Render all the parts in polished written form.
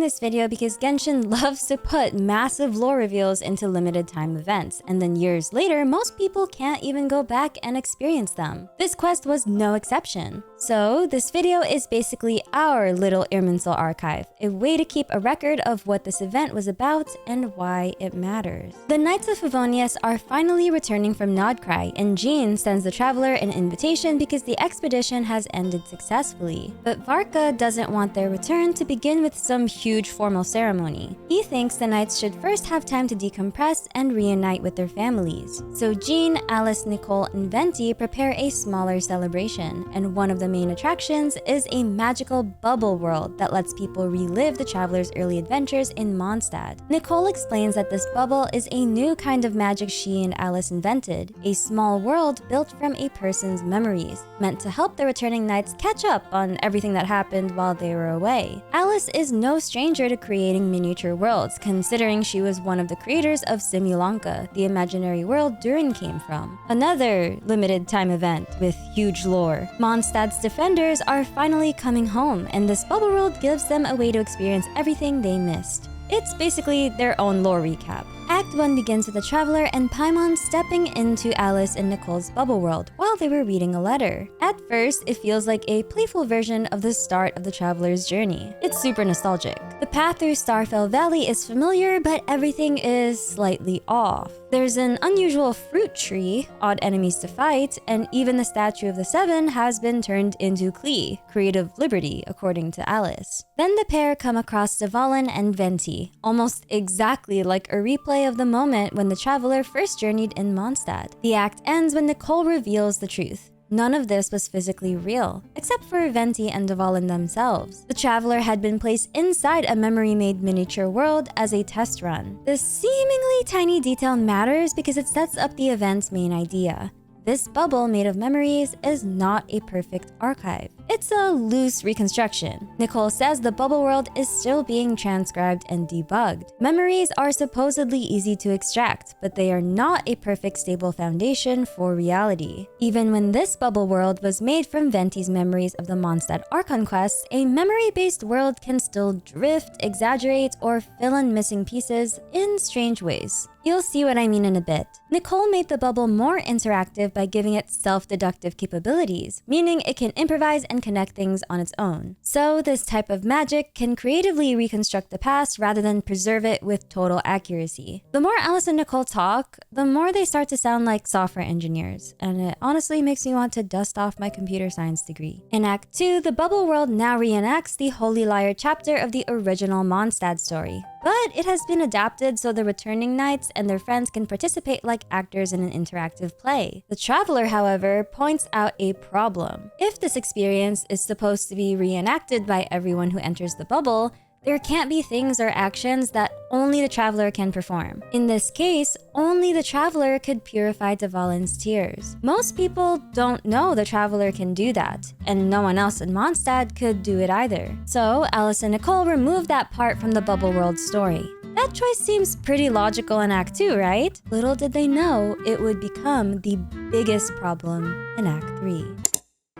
this video because Genshin loves to put massive lore reveals into limited time events, and then years later, most people can't even go back and experience them. This quest was no exception. So this video is basically our little Irminsul archive, a way to keep a record of what this event was about and why it matters. The Knights of Favonius are finally returning from Nodcry, and Jean sends the traveler an invitation because the expedition has ended successfully. But Varka doesn't want their return to begin with some huge formal ceremony. He thinks the Knights should first have time to decompress and reunite with their families. So Jean, Alice, Nicole, and Venti prepare a smaller celebration, and one of the main attractions is a magical bubble world that lets people relive the traveler's early adventures in Mondstadt. Nicole explains that this bubble is a new kind of magic she and Alice invented, a small world built from a person's memories, meant to help the returning Knights catch up on everything that happened while they were away. Alice is no stranger to creating miniature worlds, considering she was one of the creators of Simulanka, the imaginary world Durin came from. Another limited time event with huge lore. Mondstadt's defenders are finally coming home, and this bubble world gives them a way to experience everything they missed. It's basically their own lore recap. Act 1 begins with the traveler and Paimon stepping into Alice and Nicole's bubble world while they were reading a letter. At first, it feels like a playful version of the start of the traveler's journey. It's super nostalgic. The path through Starfell Valley is familiar, but everything is slightly off. There's an unusual fruit tree, odd enemies to fight, and even the statue of the Seven has been turned into Klee, creative liberty, according to Alice. Then the pair come across Dvalin and Venti, almost exactly like a replay of the moment when the traveler first journeyed in Mondstadt. The act ends when Nicole reveals the truth. None of this was physically real, except for Venti and Dvalin themselves. The traveler had been placed inside a memory-made miniature world as a test run. This seemingly tiny detail matters because it sets up the event's main idea. This bubble made of memories is not a perfect archive. It's a loose reconstruction. Nicole says the bubble world is still being transcribed and debugged. Memories are supposedly easy to extract, but they are not a perfect stable foundation for reality. Even when this bubble world was made from Venti's memories of the Mondstadt Archon quests, a memory-based world can still drift, exaggerate, or fill in missing pieces in strange ways. You'll see what I mean in a bit. Nicole made the bubble more interactive by giving it self-deductive capabilities, meaning it can improvise and connect things on its own. So this type of magic can creatively reconstruct the past rather than preserve it with total accuracy. The more Alice and Nicole talk, the more they start to sound like software engineers, and it honestly makes me want to dust off my computer science degree. In Act 2, the bubble world now reenacts the Holy Liar chapter of the original Mondstadt story. But it has been adapted so the returning Knights and their friends can participate like actors in an interactive play. The traveler, however, points out a problem. If this experience is supposed to be reenacted by everyone who enters the bubble, there can't be things or actions that only the traveler can perform. In this case, only the traveler could purify Dvalin's tears. Most people don't know the traveler can do that, and no one else in Mondstadt could do it either. So Alice and Nicole removed that part from the bubble world story. That choice seems pretty logical in Act 2, right? Little did they know it would become the biggest problem in Act 3.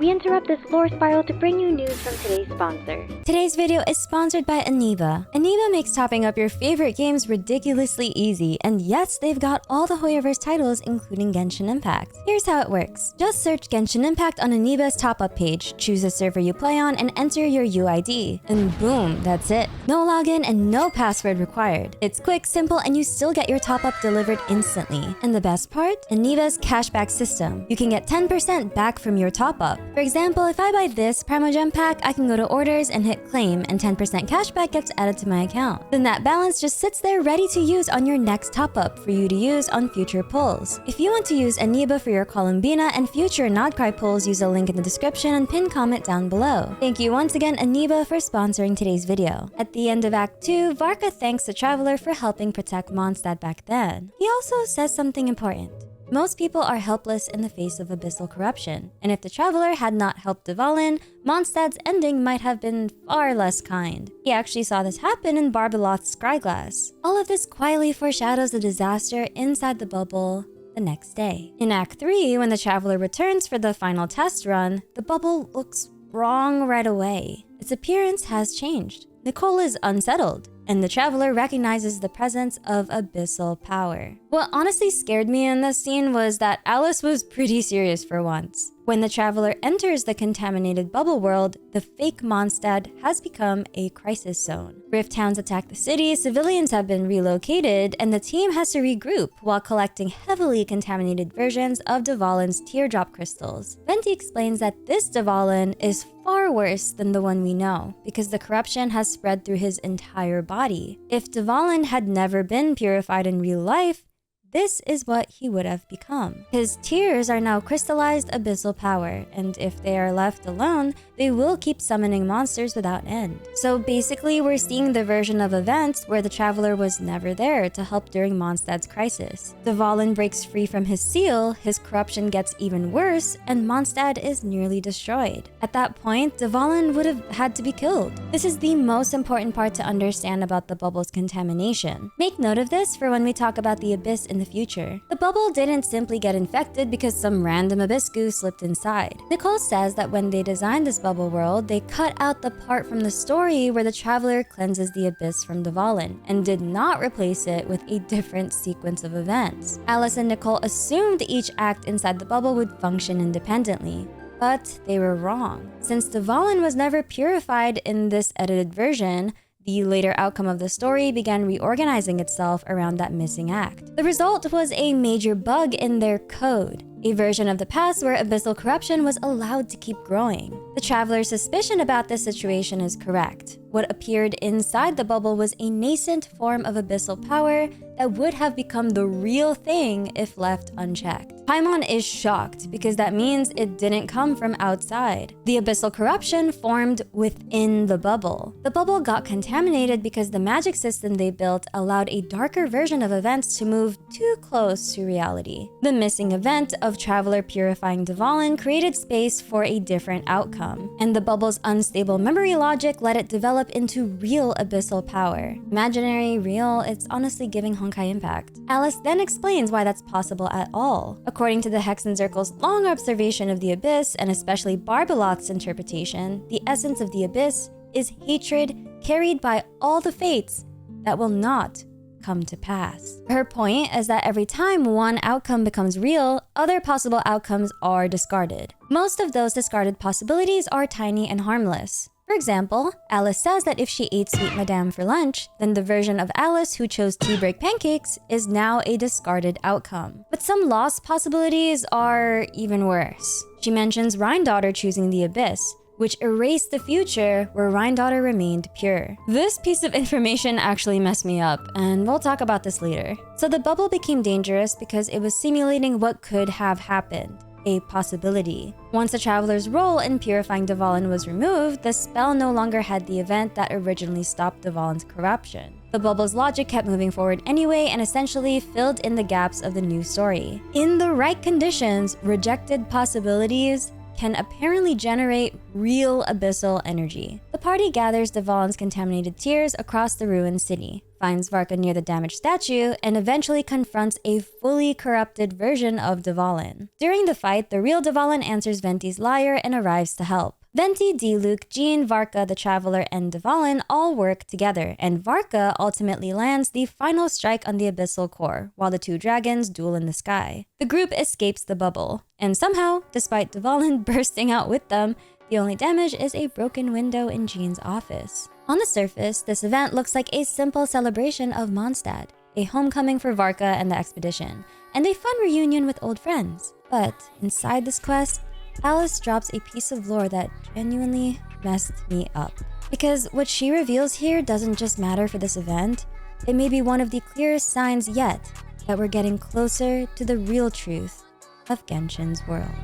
We interrupt this lore spiral to bring you news from today's sponsor. Today's video is sponsored by Aniva. Aniva makes topping up your favorite games ridiculously easy, and yes, they've got all the Hoyoverse titles, including Genshin Impact. Here's how it works. Just search Genshin Impact on Aniva's top-up page, choose a server you play on, and enter your UID. And boom, that's it. No login and no password required. It's quick, simple, and you still get your top-up delivered instantly. And the best part? Aniva's cashback system. You can get 10% back from your top-up. For example, if I buy this Primogem pack, I can go to orders and hit claim, and 10% cashback gets added to my account. Then that balance just sits there ready to use on your next top-up for you to use on future pulls. If you want to use Aniva for your Columbina and future Nodcry pulls, use a link in the description and pinned comment down below. Thank you once again, Aniva, for sponsoring today's video. At the end of Act 2, Varka thanks the traveler for helping protect Mondstadt back then. He also says something important. Most people are helpless in the face of abyssal corruption, and if the traveler had not helped Dvalin, Mondstadt's ending might have been far less kind. He actually saw this happen in Barbeloth's Scryglass. All of this quietly foreshadows the disaster inside the bubble the next day. In Act 3, when the traveler returns for the final test run, the bubble looks wrong right away. Its appearance has changed. Nicole is unsettled, and the traveler recognizes the presence of abyssal power. What honestly scared me in this scene was that Alice was pretty serious for once. When the traveler enters the contaminated bubble world, the fake Mondstadt has become a crisis zone. Rift Towns attack the city, civilians have been relocated, and the team has to regroup while collecting heavily contaminated versions of Dvalin's teardrop crystals. Venti explains that this Dvalin is far worse than the one we know, because the corruption has spread through his entire body. If Dvalin had never been purified in real life, this is what he would have become. His tears are now crystallized abyssal power, and if they are left alone, they will keep summoning monsters without end. So basically, we're seeing the version of events where the traveler was never there to help during Mondstadt's crisis. Dvalin breaks free from his seal, his corruption gets even worse, and Mondstadt is nearly destroyed. At that point, Dvalin would have had to be killed. This is the most important part to understand about the bubble's contamination. Make note of this for when we talk about the abyss in the future. The bubble didn't simply get infected because some random abyss goo slipped inside. Nicole says that when they designed this bubble world, they cut out the part from the story where the traveler cleanses the abyss from Dvalin and did not replace it with a different sequence of events. Alice and Nicole assumed each act inside the bubble would function independently, but they were wrong. Since Dvalin was never purified in this edited version, the later outcome of the story began reorganizing itself around that missing act. The result was a major bug in their code, a version of the past where abyssal corruption was allowed to keep growing. The traveler's suspicion about this situation is correct. What appeared inside the bubble was a nascent form of abyssal power that would have become the real thing if left unchecked. Paimon is shocked because that means it didn't come from outside. The abyssal corruption formed within the bubble. The bubble got contaminated because the magic system they built allowed a darker version of events to move too close to reality. The missing event of Traveler purifying Dvalin created space for a different outcome, and the bubble's unstable memory logic let it develop into real abyssal power. Imaginary, real, it's honestly giving Honkai Impact. Alice then explains why that's possible at all. According to the Hexen Circle's long observation of the abyss, and especially Barbalot's interpretation, the essence of the abyss is hatred carried by all the fates that will not come to pass. Her point is that every time one outcome becomes real, other possible outcomes are discarded. Most of those discarded possibilities are tiny and harmless. For example, Alice says that if she ate Sweet Madame for lunch, then the version of Alice who chose tea break pancakes is now a discarded outcome. But some lost possibilities are even worse. She mentions Rhindaughter choosing the abyss, which erased the future where Rhindaughter remained pure. This piece of information actually messed me up, and we'll talk about this later. So the bubble became dangerous because it was simulating what could have happened, a possibility. Once the traveler's role in purifying Dvalin was removed, the spell no longer had the event that originally stopped Dvalin's corruption. The bubble's logic kept moving forward anyway and essentially filled in the gaps of the new story. In the right conditions, rejected possibilities can apparently generate real abyssal energy. The party gathers Dvalin's contaminated tears across the ruined city, finds Varka near the damaged statue, and eventually confronts a fully corrupted version of Dvalin. During the fight, the real Dvalin answers Venti's lyre and arrives to help. Venti, Diluc, Jean, Varka, the Traveler, and Dvalin all work together, and Varka ultimately lands the final strike on the abyssal core, while the two dragons duel in the sky. The group escapes the bubble, and somehow, despite Dvalin bursting out with them, the only damage is a broken window in Jean's office. On the surface, this event looks like a simple celebration of Mondstadt, a homecoming for Varka and the expedition, and a fun reunion with old friends. But inside this quest, Alice drops a piece of lore that genuinely messed me up. Because what she reveals here doesn't just matter for this event, it may be one of the clearest signs yet that we're getting closer to the real truth of Genshin's world.